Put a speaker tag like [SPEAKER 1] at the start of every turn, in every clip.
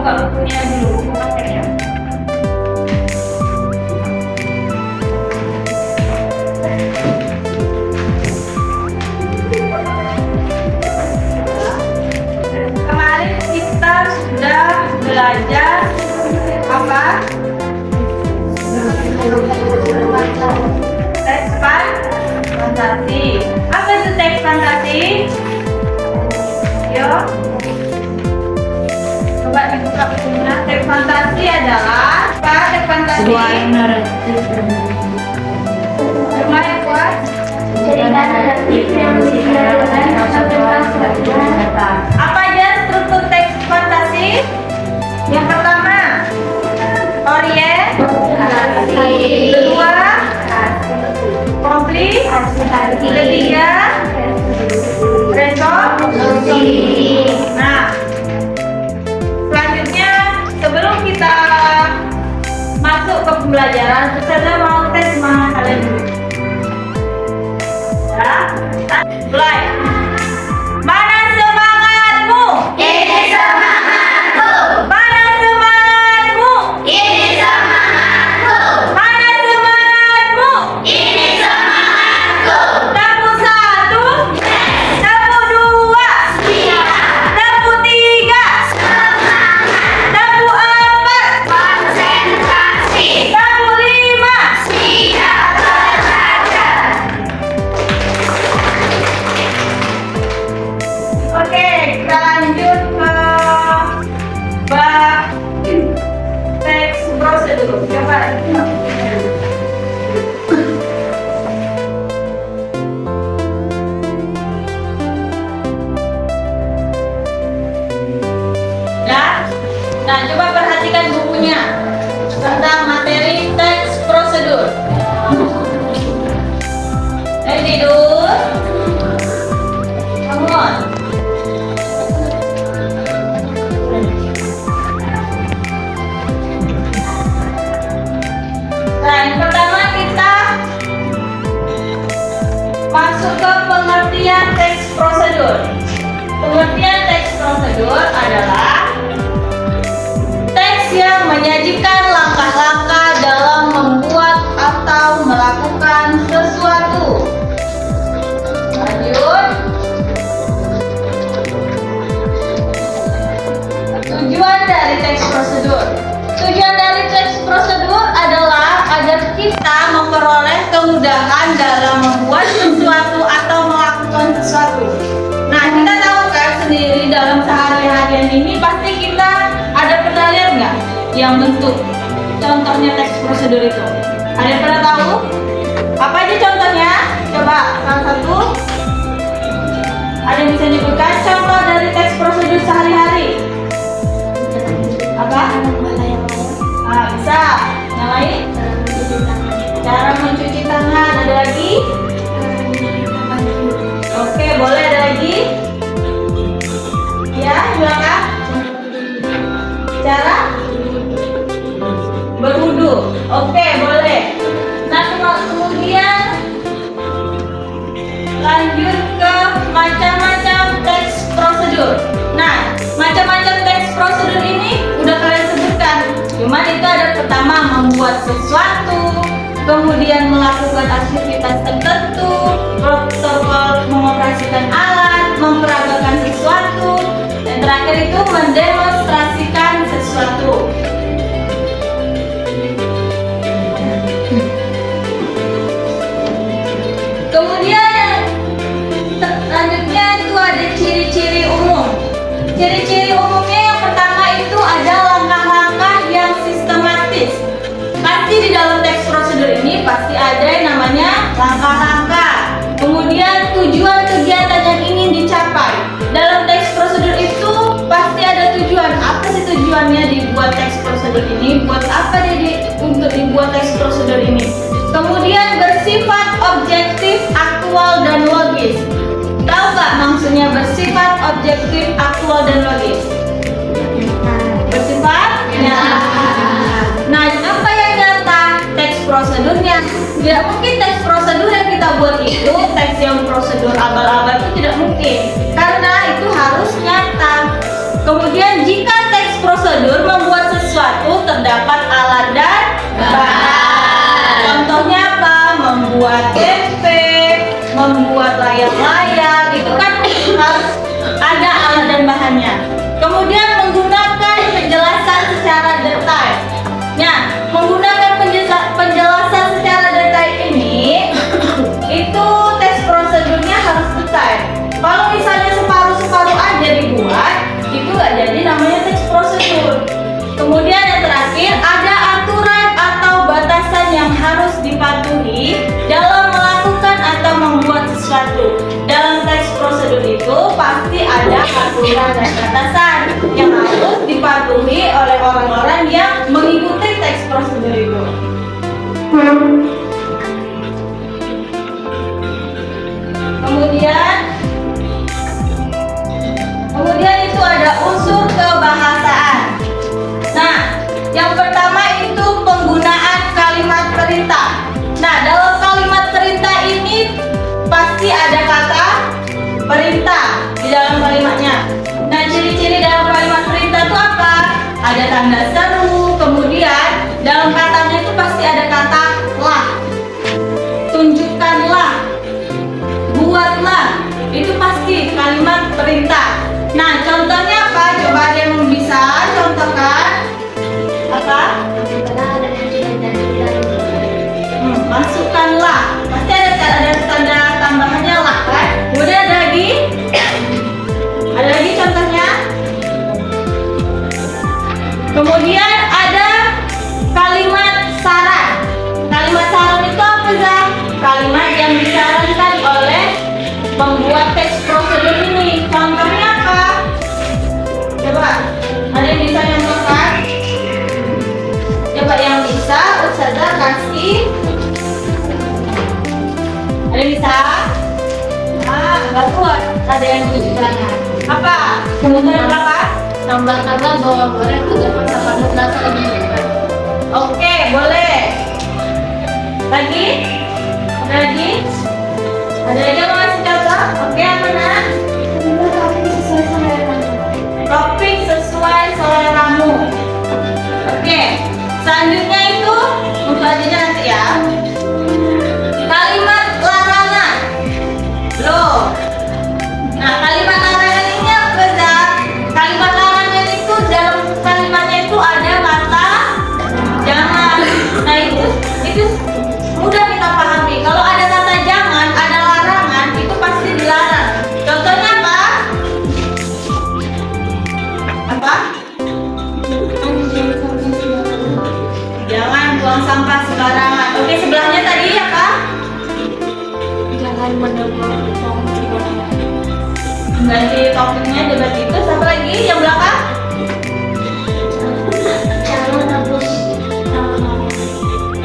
[SPEAKER 1] buka bukunya dulu, pakainya. Kemarin kita sudah belajar apa? Teks fantasi. Apa itu teks fantasi? Yuk. Coba dibuka bukunya. Teks fantasi adalah apa? Teks fantasi. Rumah yang kuat.
[SPEAKER 2] Cerita naratif yang diceritakan tentang sejarah.
[SPEAKER 1] Apa aja struktur teks fantasi? Yang pertama, orient. Kedua, konflik. Ketiga, resolusi. Nah, selanjutnya sebelum kita masuk ke pembelajaran, saya mau tes sama kalian dulu. Ya, mulai. Mana semangatmu?
[SPEAKER 2] Ini semangatku.
[SPEAKER 1] Mana semangatmu?
[SPEAKER 2] Ini semangatku.
[SPEAKER 1] Mana semangatmu?
[SPEAKER 2] Ini semangatku.
[SPEAKER 1] Dapur 1, dapur 2, dapur 3, dapur 4,
[SPEAKER 2] Konsentrasi.
[SPEAKER 1] dapur 5.
[SPEAKER 2] Tidak belajar.
[SPEAKER 1] masuk ke pengertian teks prosedur. Pengertian teks prosedur adalah teks yang menyajikan langkah-langkah dalam membuat atau melakukan sesuatu. Lanjut. Tujuan dari teks prosedur. Tujuan dari teks prosedur adalah agar kita memperoleh kemudahan dalam membuat sesuatu atau melakukan sesuatu. Nah, kita tahu kan sendiri dalam sehari-harian ini pasti kita ada pernah lihat nggak yang bentuk contohnya teks prosedur itu? Ada yang pernah tahu? Apa aja contohnya? Coba salah satu. Ada yang bisa nyebutkan contoh dari teks prosedur sehari-hari? Apa? Ah, bisa. Yang lain? Cara mencuci tangan. Ada lagi? Oke, boleh. Ada lagi? Ya, silakan. Cara berwudu. Oke, boleh. Nah, kemudian lanjut ke macam-macam teks prosedur. Nah, macam-macam teks prosedur ini udah kalian sebutkan. Cuman itu ada pertama membuat sesuatu, kemudian melakukan aktivitas tertentu, protokol mengoperasikan alat, memperagakan sesuatu, dan terakhir itu mendemonstrasikan sesuatu. Kemudian selanjutnya itu ada ciri-ciri umum. Ciri-ciri umumnya yang pertama itu ada langkah-langkah yang sistematis. Pasti di dalam teks prosedur ini pasti ada yang namanya langkah-langkah. Kemudian tujuan kegiatan yang ingin dicapai. Dalam teks prosedur itu pasti ada tujuan. Apa sih tujuannya dibuat teks prosedur ini? Buat apa untuk dibuat teks prosedur ini? Kemudian bersifat objektif, aktual, dan logis. Tahu nggak maksudnya bersifat objektif, aktual, dan logis? Bersifat nyata. Nah, apa yang nyata? Teks prosedurnya. Tidak mungkin teks prosedur yang kita buat itu teks yang prosedur abal-abal itu tidak mungkin, karena itu harus nyata. Kemudian jika teks prosedur membuat sesuatu terdapat alat dan bahan. Contohnya apa? Membuat tempe, membuat layar-layar, itu kan harus ada alat dan bahannya. Kemudian menggunakan penjelasan secara detail. Nah, menggunakan penjelasan secara detail ini itu teks prosedurnya harus detail. Kalau misalnya separuh-separuh aja dibuat, itu nggak jadi namanya teks prosedur. Kemudian yang terakhir ada aturan atau batasan yang harus dipatuhi dalam melakukan atau membuat sesuatu. Dalam teks prosedur itu pasti ada aturan dan batasan yang harus dipatuhi oleh orang-orang yang mengikuti teks prosedur itu. Kemudian itu ada unsur kebahasaan. Nah, yang pertama itu penggunaan kalimat perintah. Nah, dalam kalimat perintah ini pasti ada kata perintah di dalam kalimatnya. Nah, ciri-ciri dalam kalimat perintah itu apa? Ada tanda seru, kemudian dalam katanya itu pasti ada kata lah, tunjukkanlah, buatlah, itu pasti kalimat perintah. Nah, contohnya apa? Coba ada yang bisa contohkan? Apa? Masukkanlah, pasti ada tanda tambahannya lah kan? Kemudian ada lagi? Ada lagi contohnya? Kemudian ada kalimat saran. Kalimat saran itu apa, Zah? Kalimat yang disarankan oleh pembuat teks prosedur ini. Contohnya apa? Coba, ada yang bisa nyontohkan? Coba yang bisa, Ustazah kasih. Ada yang bisa? Ah, nggak kuat. Ada yang tunjuk tangan. Apa? Kemudian apa?
[SPEAKER 2] Tambah-tambah bawang goreng itu jangan sampai rasa lagi.
[SPEAKER 1] Oke, boleh. Lagi? Ada lagi? Ada lagi yang mau ngasih contoh? Oke, apa nak? Topik sesuai seleramu. Oke, selanjutnya itu mempelajarinya nanti ya. Kalimat larangan. Loh. Nah, kalimat larangan ini apa, Zak? Kalimat larangan itu dalam kalimatnya itu ada kata jangan. Nah, itu mudah kita pahami. Kalau ada kata jangan, ada larangan, itu pasti dilarang. Contohnya apa? Apa? Jangan buang sampah sembarangan. Oke, sebelahnya tadi apa?
[SPEAKER 2] Jangan menegur pohon.
[SPEAKER 1] Ganti topiknya juga itu. Satu lagi yang belakang.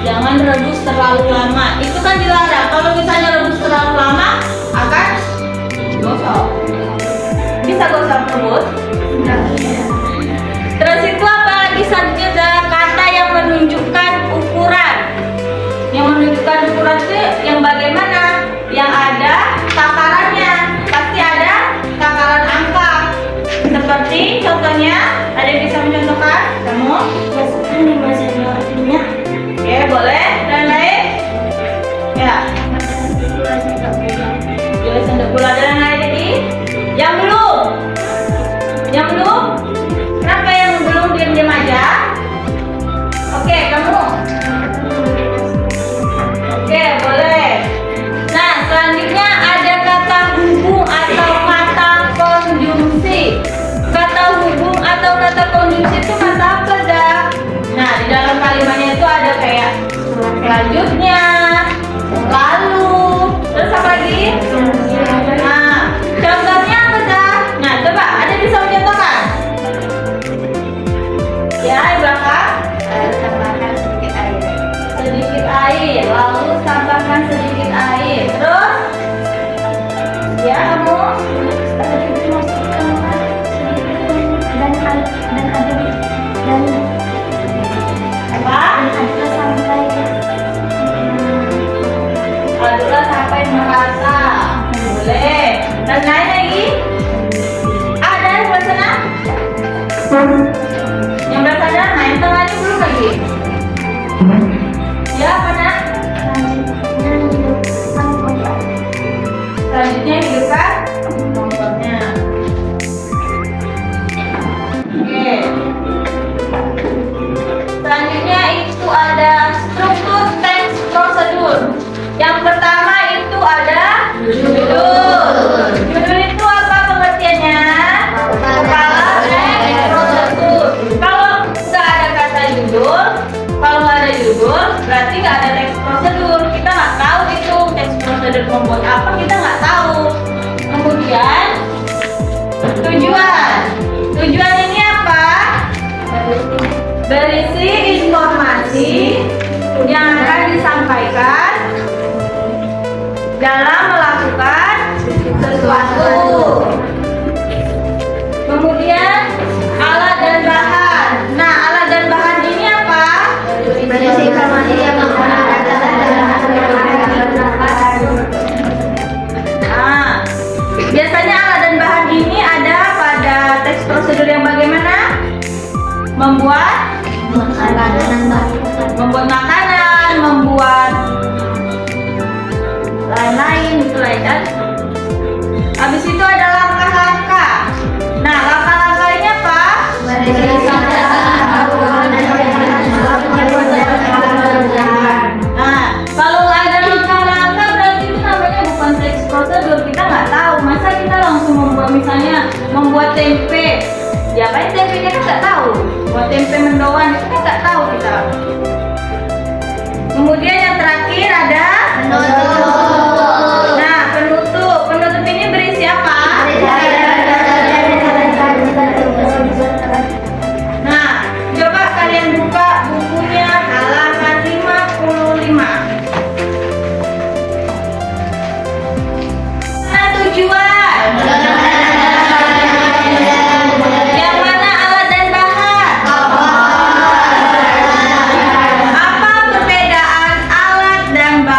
[SPEAKER 1] Jangan rebus terlalu lama. Itu kan dilarang. Kalau misalnya rebus terlalu lama akan gosong. Bisa gosong rebus? Terus itu apa lagi selanjutnya? Kata yang menunjukkan ukuran. Yang menunjukkan ukuran itu yang bagaimana? Yang ada takarannya. Pasti ada takaran angka. Seperti contohnya, ada yang bisa mencontohkan? Kamu?
[SPEAKER 2] Ya, seperti maksudnya artinya.
[SPEAKER 1] Oke, boleh. Dan lain? Ya. Jelas untuk gula dan lain lagi. Yang belum? Yang belum? Kenapa yang belum diam-diam aja? Oke, kamu? Oke, boleh. Nah, selanjutnya ada kata hubung atau kata konjungsi. Kata hubung atau kata konjungsi itu kata apa, Zak? Nah, di dalam kalimatnya itu ada kayak selanjutnya, lalu, terus apa lagi? Nah, contohnya apa, Zak? Nah, coba, ada yang bisa mencontohkan? Ya, di belakang.
[SPEAKER 2] Tambahkan sedikit air.
[SPEAKER 1] Sedikit air, lalu tambahkan sedikit air. Terus? Ya, kamu? Apa? Aduklah sampai merata. Boleh. Dan lain lagi? Ada yang belah sana? Yang belah sana? Nah, yang tengahnya belum lagi. Ya, mana? Selanjutnya hidupkan kompornya. Oke. Selanjutnya itu ada struktur teks prosedur. Yang pertama itu ada judul. Judul itu apa pengertiannya? Kepala teks prosedur. Kalau nggak ada kata judul, kalau nggak ada judul, berarti nggak ada teks prosedur. Kita nggak tahu itu teks prosedur membuat apa, kita nggak tahu. Kemudian tujuan. Tujuan ini apa? Berisi informasi yang akan disampaikan dalam melakukan sesuatu. Kemudian alat dan bahan. Nah, alat dan bahan ini apa?
[SPEAKER 2] Berisi informasi yang menggunakan data
[SPEAKER 1] Nah, biasanya alat dan bahan ini ada pada teks prosedur yang bagaimana? Membuat makanan, membuat lain-lain gitu lah kan. Habis itu ada langkah-langkah. Nah, langkah-langkah ini apa? Nah, kalau ada langkah-langkah berarti itu namanya bukan teks prosedur. Kita nggak tahu. Masa kita langsung membuat misalnya membuat tempe. Diapain tempenya kan nggak tahu. Buat tempe mendoan itu kan nggak tahu kita. Kemudian yang terakhir ada penutup. Nah, penutup. Penutup ini berisi apa? Nah, coba kalian buka bukunya halaman 55. Nah, tujuan. Yang mana alat dan bahan? Apa perbedaan alat dan bahan?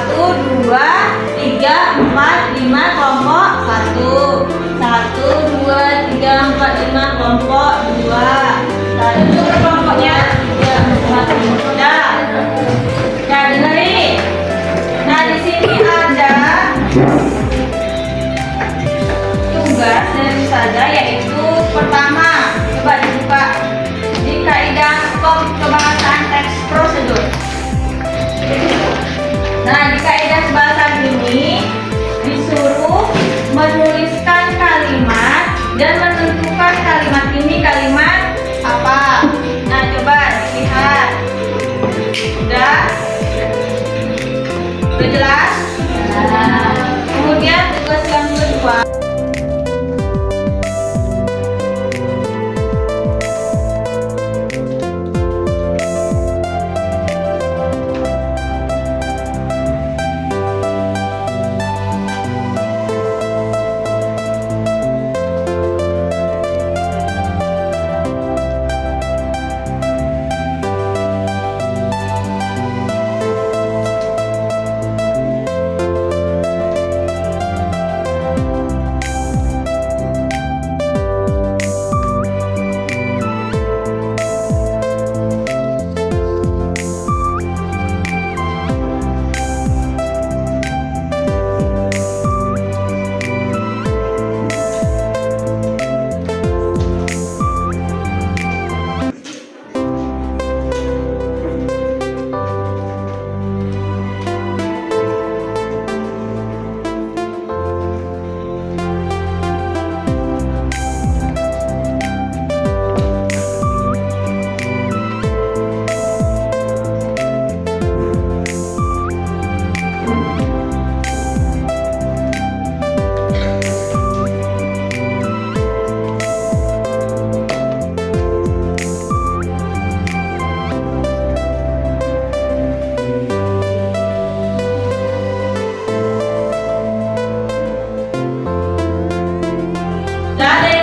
[SPEAKER 1] 1, 2, 3, 4, 5 kelompok 1. 1, 2, 3, 4, 5 kelompok 2. Nah, itu kelompoknya 3, 4, 5. Nah, dengerin. Nah, di sini ada tugas dari saja, yaitu pertama, coba dibuka di kaidah kebahasaan teks prosedur. Nah, di kaidah kebahasaan ini disuruh menuliskan kalimat dan menentukan kalimat ini kalimat apa. Nah, coba lihat. Udah jelas? Kemudian tugas yang kedua.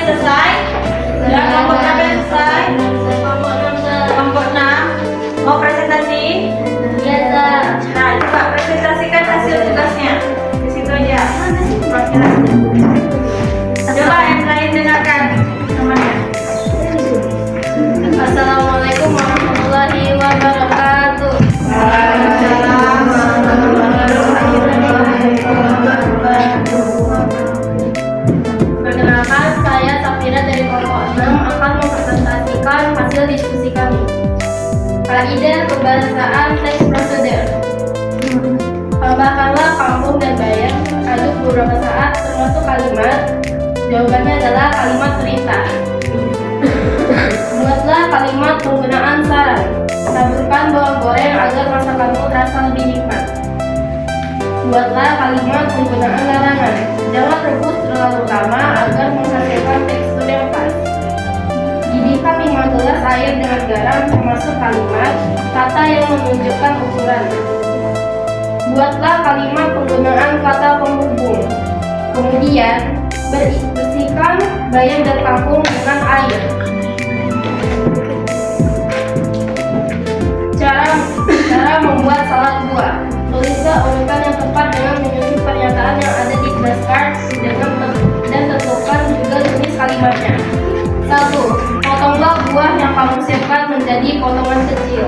[SPEAKER 1] Selesai? Sudah kelompok berapa yang selesai? Kelompok 6. Mau presentasi?
[SPEAKER 2] Iya, Kak.
[SPEAKER 1] Nah, coba presentasikan hasil tugasnya. Di situ aja. Mana sih? Coba yang lain dengarkan temannya.
[SPEAKER 2] Assalamualaikum warahmatullahi wabarakatuh.
[SPEAKER 1] Waalaikumsalam warahmatullahi wabarakatuh.
[SPEAKER 2] Perkenalkan, saya Safira dari kelompok 6 akan mempresentasikan hasil diskusi kami. Kaidah kebahasaan teks prosedur. Tambahkanlah kampung dan bayang, aduk beberapa saat termasuk kalimat. Jawabannya adalah kalimat perintah. Buatlah kalimat penggunaan saran. Taburkan bawang goreng agar masakanmu terasa lebih nikmat. Buatlah kalimat penggunaan larangan. Jangan rebus terlalu lama agar menghasilkan tekstur yang pas. Didihkan 5 gelas air dengan garam termasuk kalimat kata yang menunjukkan ukuran. Buatlah kalimat penggunaan kata penghubung. Kemudian bersihkan bayam dan kangkung dengan air. Cara membuat salad buah. Tulislah urutan yang tepat dengan menyusun pernyataan yang ada di flashcard dan tentukan juga jenis kalimatnya. 1. Potonglah buah yang kamu siapkan menjadi potongan kecil.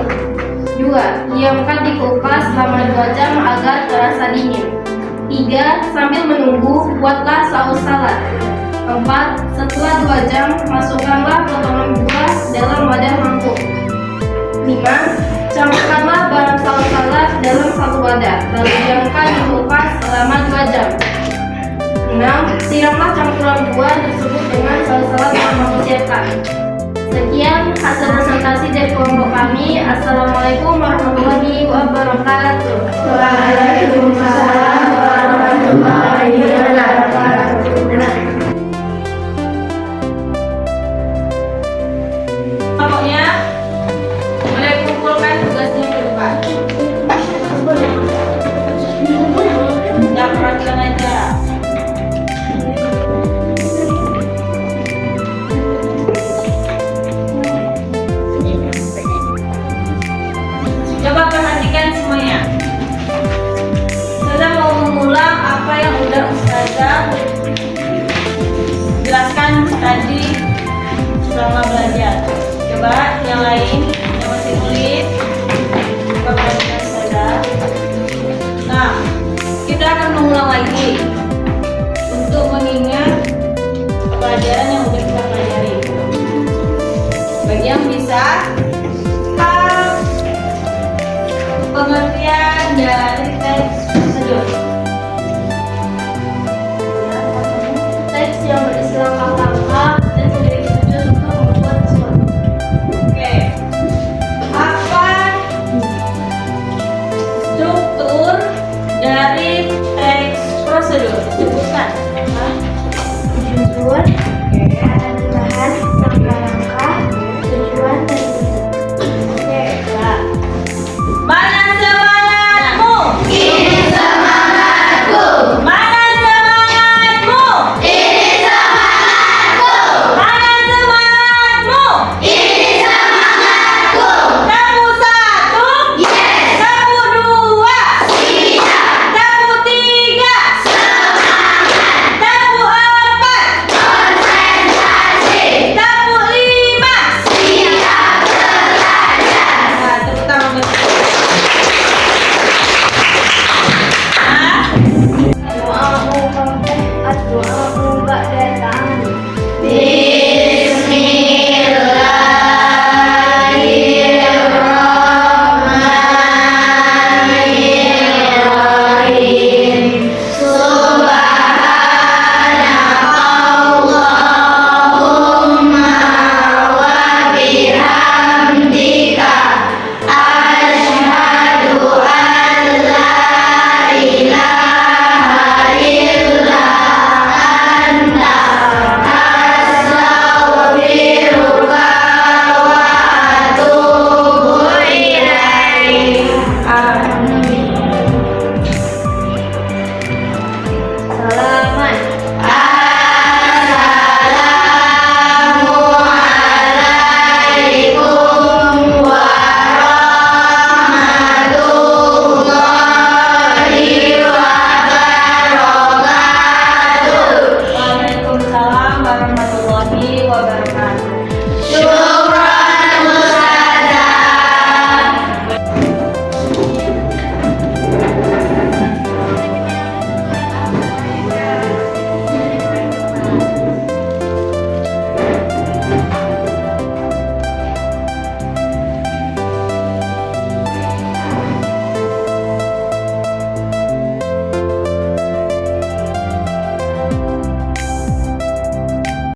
[SPEAKER 2] 2. Diamkan di kulkas selama 2 jam agar terasa dingin. 3. Sambil menunggu, buatlah saus salad. 4. Setelah 2 jam, masukkanlah potongan buah dalam wadah mangkuk. 5. Campurkanlah bahan saus salad dalam satu wadah, lalu diamkan di kulkas selama 2 jam. 6. Siramlah campuran buah tersebut dengan saus salad yang kamu siapkan. Sekian hasil presentasi dari kelompok kami. Assalamualaikum warahmatullahi wabarakatuh.
[SPEAKER 1] Waalaikumsalam warahmatullahi wabarakatuh. Pokoknya boleh kumpulkan tugasnya ke depan. Tidak perhatikan aja. Coba perhatikan semuanya. Ustazah jelaskan tadi selama belajar. Coba yang lain yang masih nulis, coba perhatikan Ustazah. Nah, kita akan mengulang lagi untuk mengingat pelajaran yang udah kita pelajari. Bagi yang bisa, pengertian dari teks prosedur.
[SPEAKER 2] Teks yang berisi langkah-langkah dan memiliki tujuan untuk membuat sesuatu.
[SPEAKER 1] Oke, apa struktur dari teks prosedur? Sebutkan.
[SPEAKER 2] Tujuan,